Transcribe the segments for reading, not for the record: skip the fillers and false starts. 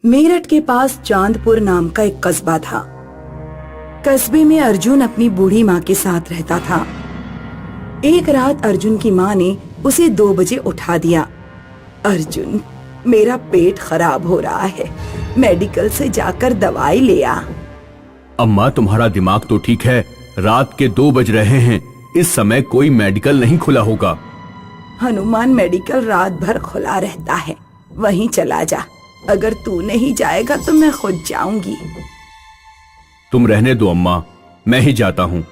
मेरठ के पास चांदपुर नाम का एक कस्बा था। कस्बे में अर्जुन अपनी बूढ़ी माँ के साथ रहता था। एक रात अर्जुन की माँ ने उसे 2 बजे उठा दिया। अर्जुन, मेरा पेट खराब हो रहा है, मेडिकल से जाकर दवाई ले आ। अम्मा, तुम्हारा दिमाग तो ठीक है, रात के 2 बज रहे हैं, इस समय कोई मेडिकल नहीं खुला होगा। हनुमान मेडिकल रात भर खुला रहता है, वहीं चला जा। अगर तू नहीं जाएगा तो मैं खुद जाऊंगी। तुम रहने दो अम्मा, मैं ही जाता हूँ।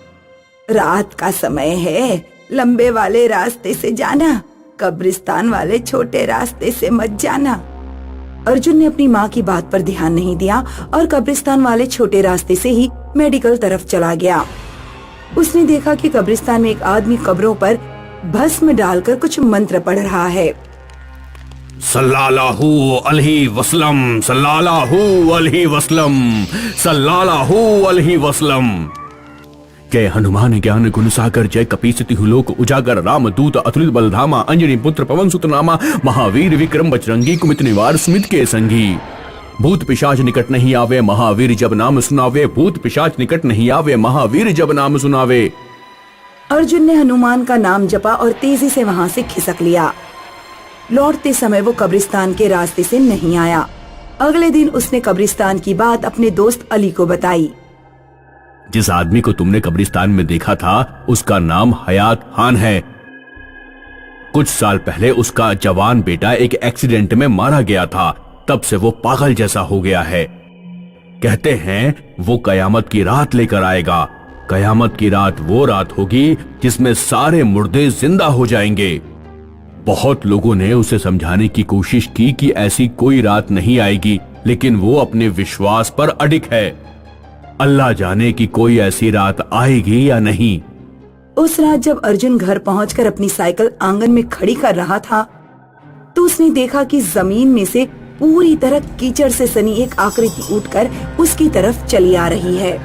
रात का समय है, लंबे वाले रास्ते से जाना, कब्रिस्तान वाले छोटे रास्ते से मत जाना। अर्जुन ने अपनी माँ की बात पर ध्यान नहीं दिया और कब्रिस्तान वाले छोटे रास्ते से ही मेडिकल तरफ चला गया। उसने देखा कि कब्रिस्तान में एक आदमी कब्रों पर भस्म डालकर कुछ मंत्र पढ़ रहा है। सल्लल्लाहु अलैहि वसल्लम, सल्लल्लाहु अलैहि वसल्लम, सल्लल्लाहु अलैहि वसल्लम। जय हनुमान ज्ञान गुण सागर, जय कपीसति लोक उजागर, रामदूत अतुलित बलधामा, अंजनी पुत्र पवन सुत नामा, महावीर विक्रम बजरंगी, कुमित निवार सुमित के संगी। भूत पिशाच निकट नहीं आवे, महावीर जब नाम सुनावे, भूत पिशाच निकट नहीं आवे, महावीर जब नाम सुनावे। अर्जुन ने हनुमान का नाम जपा और तेजी से वहाँ से खिसक लिया। लौटते समय वो कब्रिस्तान के रास्ते से नहीं आया। अगले दिन उसने कब्रिस्तान की बात अपने दोस्त अली को बताई। जिस आदमी को तुमने कब्रिस्तान में देखा था, उसका नाम हयात खान है। कुछ साल पहले उसका जवान बेटा एक एक्सीडेंट में मारा गया था, तब से वो पागल जैसा हो गया है। कहते हैं वो कयामत की रात लेकर आएगा। कयामत की रात वो रात होगी जिसमें सारे मुर्दे जिंदा हो जाएंगे। बहुत लोगों ने उसे समझाने की कोशिश की कि ऐसी कोई रात नहीं आएगी, लेकिन वो अपने विश्वास पर अडिग है। अल्लाह जाने कि कोई ऐसी रात आएगी या नहीं। उस रात जब अर्जुन घर पहुंचकर अपनी साइकिल आंगन में खड़ी कर रहा था, तो उसने देखा कि जमीन में से पूरी तरह कीचड़ से सनी एक आकृति उठकर उसकी तरफ चली आ रही है।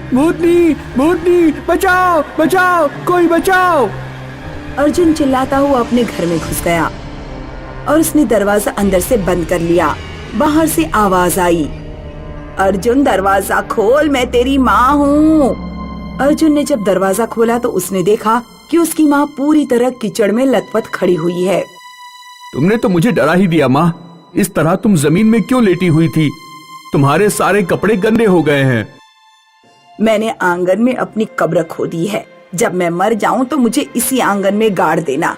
भूतनी, भूतनी, बचाओ, बचाओ, कोई बचाओ। अर्जुन चिल्लाता हुआ अपने घर में घुस गया और उसने दरवाजा अंदर से बंद कर लिया। बाहर से आवाज आई, अर्जुन दरवाजा खोल, मैं तेरी माँ हूँ। अर्जुन ने जब दरवाजा खोला तो उसने देखा कि उसकी माँ पूरी तरह कीचड़ में लथपथ खड़ी हुई है। तुमने तो मुझे डरा ही दिया माँ, इस तरह तुम जमीन में क्यों लेटी हुई थी? तुम्हारे सारे कपड़े गंदे हो गए हैं। मैंने आंगन में अपनी कब्र खोदी है, जब मैं मर जाऊं तो मुझे इसी आंगन में गाड़ देना।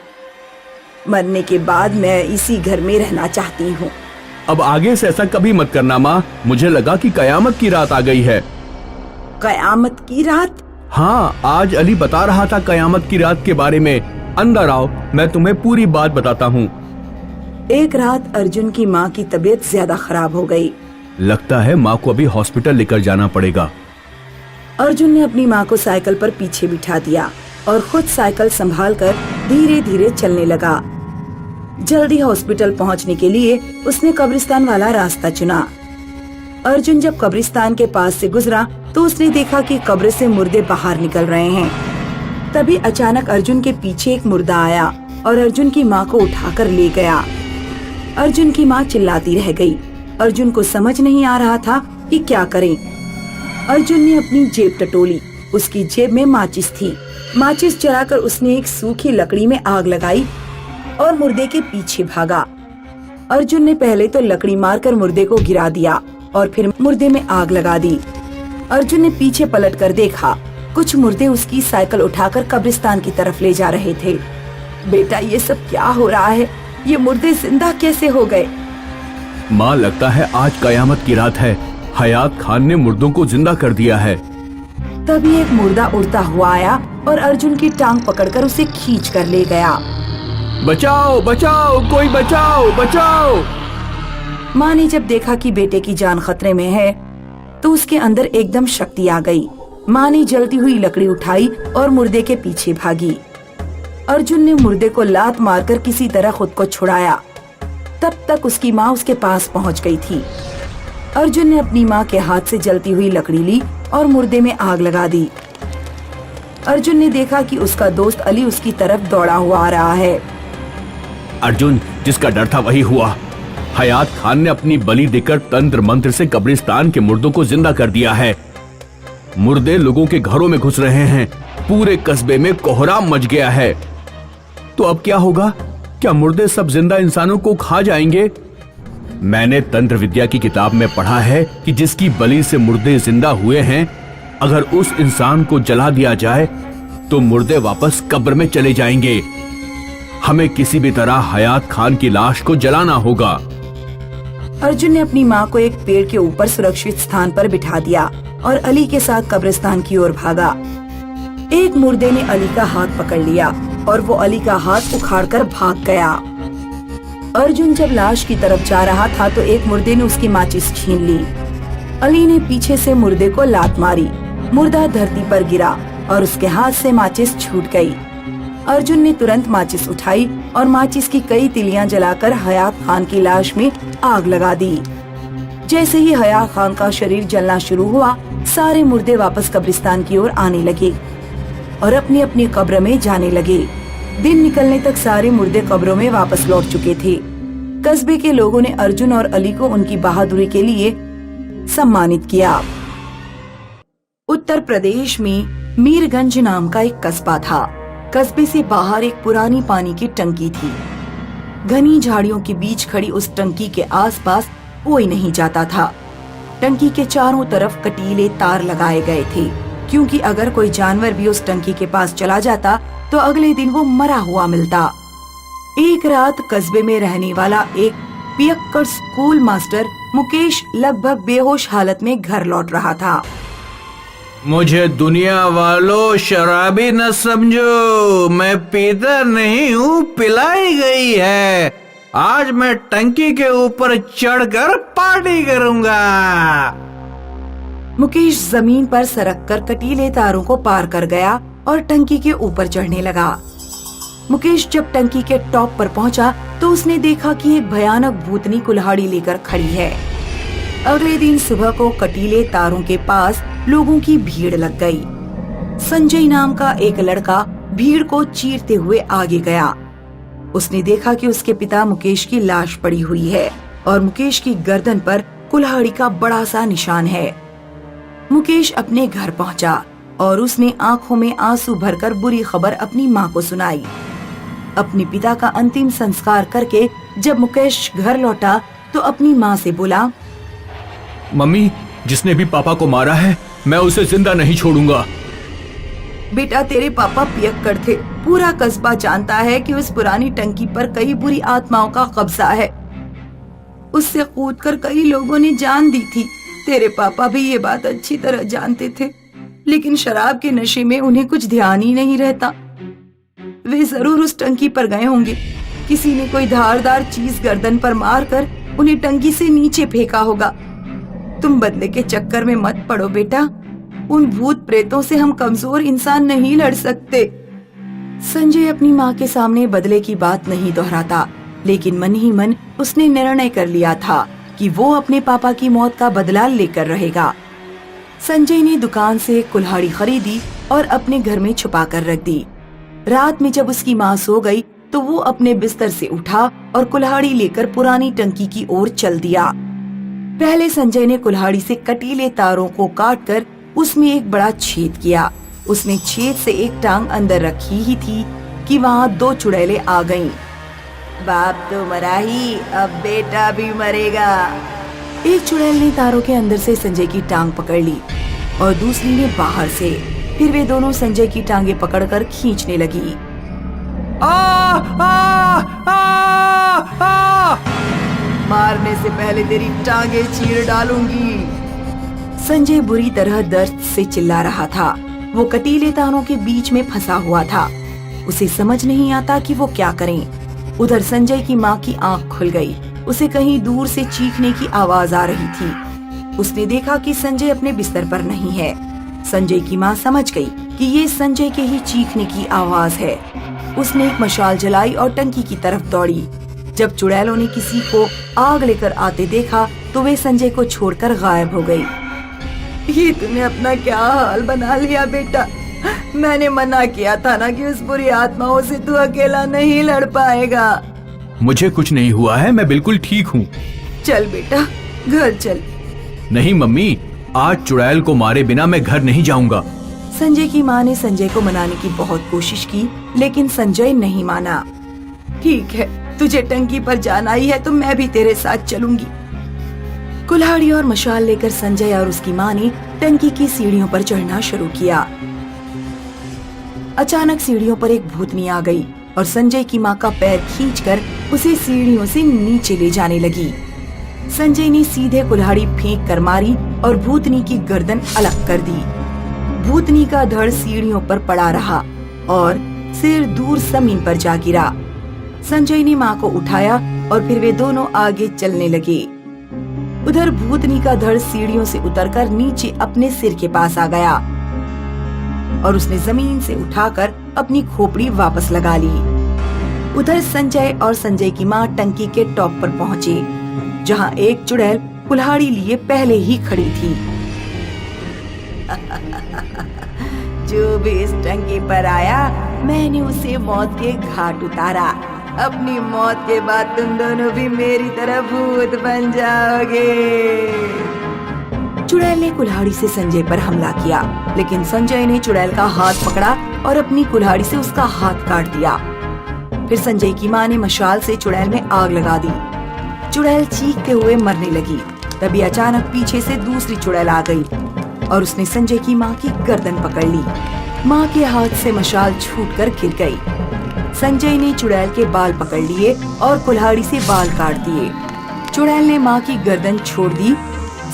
मरने के बाद मैं इसी घर में रहना चाहती हूँ। अब आगे से ऐसा कभी मत करना माँ, मुझे लगा कि कयामत की रात आ गई है। कयामत की रात? हाँ, आज अली बता रहा था कयामत की रात के बारे में। अंदर आओ, मैं तुम्हें पूरी बात बताता हूँ। एक रात अर्जुन की माँ की तबीयत ज्यादा खराब हो गई। लगता है माँ को अभी हॉस्पिटल लेकर जाना पड़ेगा। अर्जुन ने अपनी माँ को साइकिल पर पीछे बिठा दिया और खुद साइकिल संभालकर धीरे धीरे चलने लगा। जल्दी हॉस्पिटल पहुँचने के लिए उसने कब्रिस्तान वाला रास्ता चुना। अर्जुन जब कब्रिस्तान के पास से गुजरा तो उसने देखा कि कब्र से मुर्दे बाहर निकल रहे हैं। तभी अचानक अर्जुन के पीछे एक मुर्दा आया और अर्जुन की माँ को उठाकर ले गया। अर्जुन की माँ चिल्लाती रह गई। अर्जुन को समझ नहीं आ रहा था कि क्या करें। अर्जुन ने अपनी जेब टटोली, उसकी जेब में माचिस थी। माचिस जलाकर उसने एक सूखी लकड़ी में आग लगाई और मुर्दे के पीछे भागा। अर्जुन ने पहले तो लकड़ी मारकर मुर्दे को गिरा दिया और फिर मुर्दे में आग लगा दी। अर्जुन ने पीछे पलटकर देखा, कुछ मुर्दे उसकी साइकिल उठाकर कब्रिस्तान की तरफ ले जा रहे थे। बेटा, ये सब क्या हो रहा है? ये मुर्दे जिंदा कैसे हो गए? माँ, लगता है आज कयामत की रात है। हयात खान ने मुर्दों को जिंदा कर दिया है। तभी एक मुर्दा उड़ता हुआ आया और अर्जुन की टांग पकड़कर उसे खींच कर ले गया। बचाओ, बचाओ, कोई बचाओ, बचाओ। माँ ने जब देखा कि बेटे की जान खतरे में है तो उसके अंदर एकदम शक्ति आ गई। माँ ने जलती हुई लकड़ी उठाई और मुर्दे के पीछे भागी। अर्जुन ने मुर्दे को लात मारकर किसी तरह खुद को छुड़ाया। तब तक उसकी माँ उसके पास पहुँच गई थी। अर्जुन ने अपनी माँ के हाथ से जलती हुई लकड़ी ली और मुर्दे में आग लगा दी। अर्जुन ने देखा कि उसका दोस्त अली उसकी तरफ दौड़ा हुआ आ रहा है। अर्जुन, जिसका डर था वही हुआ। हयात खान ने अपनी बलि देकर तंत्र मंत्र से कब्रिस्तान के मुर्दों को जिंदा कर दिया है। मुर्दे लोगों के घरों में घुस रहे हैं। पूरे कस्बे में कोहराम मच गया है। तो अब क्या होगा? क्या मुर्दे सब जिंदा इंसानों को खा जाएंगे? मैंने तंत्र विद्या की किताब में पढ़ा है कि जिसकी बलि से मुर्दे जिंदा हुए हैं, अगर उस इंसान को जला दिया जाए तो मुर्दे वापस कब्र में चले जाएंगे। हमें किसी भी तरह हयात खान की लाश को जलाना होगा। अर्जुन ने अपनी माँ को एक पेड़ के ऊपर सुरक्षित स्थान पर बिठा दिया और अली के साथ कब्रिस्तान की ओर भागा। एक मुर्दे ने अली का हाथ पकड़ लिया और वो अली का हाथ उखाड़कर भाग गया। अर्जुन जब लाश की तरफ जा रहा था तो एक मुर्दे ने उसकी माचिस छीन ली। अली ने पीछे से मुर्दे को लात मारी। मुर्दा धरती पर गिरा और उसके हाथ से माचिस छूट गई। अर्जुन ने तुरंत माचिस उठाई और माचिस की कई तिलियां जलाकर हयात खान की लाश में आग लगा दी। जैसे ही हयात खान का शरीर जलना शुरू हुआ, सारे मुर्दे वापस कब्रिस्तान की ओर आने लगे और अपनी अपनी कब्र में जाने लगे। दिन निकलने तक सारे मुर्दे कब्रों में वापस लौट चुके थे। कस्बे के लोगों ने अर्जुन और अली को उनकी बहादुरी के लिए सम्मानित किया। उत्तर प्रदेश में मीरगंज नाम का एक कस्बा था। कस्बे से बाहर एक पुरानी पानी की टंकी थी। घनी झाड़ियों के बीच खड़ी उस टंकी के आसपास कोई नहीं जाता था। टंकी के चारों तरफ कटीले तार लगाए गए थे, क्योंकि अगर कोई जानवर भी उस टंकी के पास चला जाता तो अगले दिन वो मरा हुआ मिलता। एक रात कस्बे में रहने वाला एक पियक्कड़ स्कूल मास्टर मुकेश लगभग बेहोश हालत में घर लौट रहा था। मुझे दुनिया वालों शराबी न समझो, मैं पीता नहीं हूँ, पिलाई गई है। आज मैं टंकी के ऊपर चढ़कर पार्टी करूँगा। मुकेश जमीन पर सरक कर कटीले तारों को पार कर गया और टंकी के ऊपर चढ़ने लगा। मुकेश जब टंकी के टॉप पर पहुंचा तो उसने देखा कि एक भयानक भूतनी कुल्हाड़ी लेकर खड़ी है। अगले दिन सुबह को कटीले तारों के पास लोगों की भीड़ लग गई। संजय नाम का एक लड़का भीड़ को चीरते हुए आगे गया। उसने देखा कि उसके पिता मुकेश की लाश पड़ी हुई है और मुकेश की गर्दन पर कुल्हाड़ी का बड़ा सा निशान है। मुकेश अपने घर पहुंचा और उसने आंखों में आंसू भरकर बुरी खबर अपनी माँ को सुनाई। अपने पिता का अंतिम संस्कार करके जब मुकेश घर लौटा तो अपनी माँ से बोला, मम्मी, जिसने भी पापा को मारा है मैं उसे जिंदा नहीं छोड़ूंगा। बेटा, तेरे पापा पियक्कड़ थे। पूरा कस्बा जानता है कि उस पुरानी टंकी पर कई बुरी आत्माओं का कब्जा है। उससे कूदकर कई लोगों ने जान दी थी। तेरे पापा भी ये बात अच्छी तरह जानते थे, लेकिन शराब के नशे में उन्हें कुछ ध्यान ही नहीं रहता। वे जरूर उस टंकी पर गए होंगे। किसी ने कोई धारदार चीज गर्दन पर मारकर उन्हें टंकी से नीचे फेंका होगा। तुम बदले के चक्कर में मत पड़ो बेटा। उन भूत प्रेतों से हम कमजोर इंसान नहीं लड़ सकते। संजय अपनी माँ के सामने बदले की बात नहीं दोहराता, लेकिन मन ही मन उसने निर्णय कर लिया था कि वो अपने पापा की मौत का बदला लेकर रहेगा। संजय ने दुकान से एक कुल्हाड़ी खरीदी और अपने घर में छुपा कर रख दी। रात में जब उसकी माँ सो गई तो वो अपने बिस्तर से उठा और कुल्हाड़ी लेकर पुरानी टंकी की ओर चल दिया। पहले संजय ने कुल्हाड़ी से कटीले तारों को काटकर उसमें एक बड़ा छेद किया। उसने छेद से एक टांग अंदर रखी ही थी कि वहाँ दो चुड़ैले आ गईं। बाप तो मरा ही, अब बेटा भी मरेगा। एक चुड़ैल ने तारों के अंदर से संजय की टांग पकड़ ली और दूसरी ने बाहर से। फिर वे दोनों संजय की टांगे पकड़कर खींचने लगी। आ, आ, आ, आ। मारने से पहले तेरी टांगे चीर डालूंगी। संजय बुरी तरह दर्द से चिल्ला रहा था। वो कटीले तारों के बीच में फंसा हुआ था। उसे समझ नहीं आता कि वो क्या करें। उधर संजय की माँ की आंख खुल गई। उसे कहीं दूर से चीखने की आवाज आ रही थी। उसने देखा कि संजय अपने बिस्तर पर नहीं है। संजय की माँ समझ गई कि ये संजय के ही चीखने की आवाज है। उसने एक मशाल जलाई और टंकी की तरफ दौड़ी। जब चुड़ैलों ने किसी को आग लेकर आते देखा तो वे संजय को छोड़कर गायब हो गई। ये तूने अपना क्या हाल बना लिया बेटा। मैंने मना किया था ना कि उस बुरी आत्माओं से तू अकेला नहीं लड़ पाएगा। मुझे कुछ नहीं हुआ है, मैं बिल्कुल ठीक हूँ। चल बेटा, घर चल। नहीं मम्मी, आज चुड़ैल को मारे बिना मैं घर नहीं जाऊंगा। संजय की माँ ने संजय को मनाने की बहुत कोशिश की, लेकिन संजय नहीं माना। ठीक है, तुझे टंकी पर जाना ही है तो मैं भी तेरे साथ चलूंगी। कुल्हाड़ी और मशाल लेकर संजय और उसकी माँ ने टंकी की सीढ़ियों पर चढ़ना शुरू किया। अचानक सीढ़ियों पर एक भूतनी आ गई और संजय की माँ का पैर खींचकर उसे सीढ़ियों से नीचे ले जाने लगी। संजय ने सीधे कुल्हाड़ी फेंक कर मारी और भूतनी की गर्दन अलग कर दी। भूतनी का धड़ सीढ़ियों पर पड़ा रहा और सिर दूर जमीन पर जा गिरा। संजय ने माँ को उठाया और फिर वे दोनों आगे चलने लगे। उधर भूतनी का धड़ सीढ़ियों से उतरकर नीचे अपने सिर के पास आ गया और उसने जमीन से उठाकर अपनी खोपड़ी वापस लगा ली। उधर संजय और संजय की माँ टंकी के टॉप पर पहुँचे, जहाँ एक चुड़ैल कुल्हाड़ी लिए पहले ही खड़ी थी। जो भी इस टंकी पर आया, मैंने उसे मौत के घाट उतारा। अपनी मौत के बाद तुम दोनों भी मेरी तरह भूत बन जाओगे। चुड़ैल ने कुल्हाड़ी से संजय पर हमला किया, लेकिन संजय ने चुड़ैल का हाथ पकड़ा और अपनी कुल्हाड़ी से उसका हाथ काट दिया। फिर संजय की माँ ने मशाल से चुड़ैल में आग लगा दी। चुड़ैल चीखते हुए मरने लगी। तभी अचानक पीछे से दूसरी चुड़ैल आ गई और उसने संजय की माँ की गर्दन पकड़ ली। माँ के हाथ से मशाल छूटकर गिर गई। संजय ने चुड़ैल के बाल पकड़ लिए और कुल्हाड़ी से बाल काट दिए। चुड़ैल ने माँ की गर्दन छोड़ दी।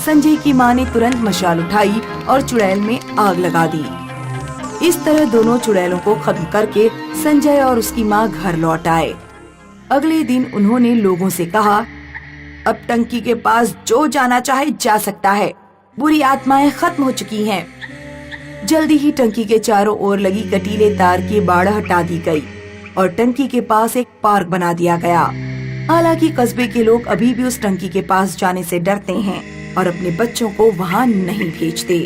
संजय की माँ ने तुरंत मशाल उठाई और चुड़ैल में आग लगा दी। इस तरह दोनों चुड़ैलों को खत्म करके संजय और उसकी माँ घर लौट आए। अगले दिन उन्होंने लोगों से कहा, अब टंकी के पास जो जाना चाहे जा सकता है। बुरी आत्माएं खत्म हो चुकी हैं। जल्दी ही टंकी के चारों ओर लगी कटीले तार की बाड़ हटा दी गई और टंकी के पास एक पार्क बना दिया गया। हालांकि कस्बे के लोग अभी भी उस टंकी के पास जाने से डरते हैं और अपने बच्चों को वहां नहीं भेजते।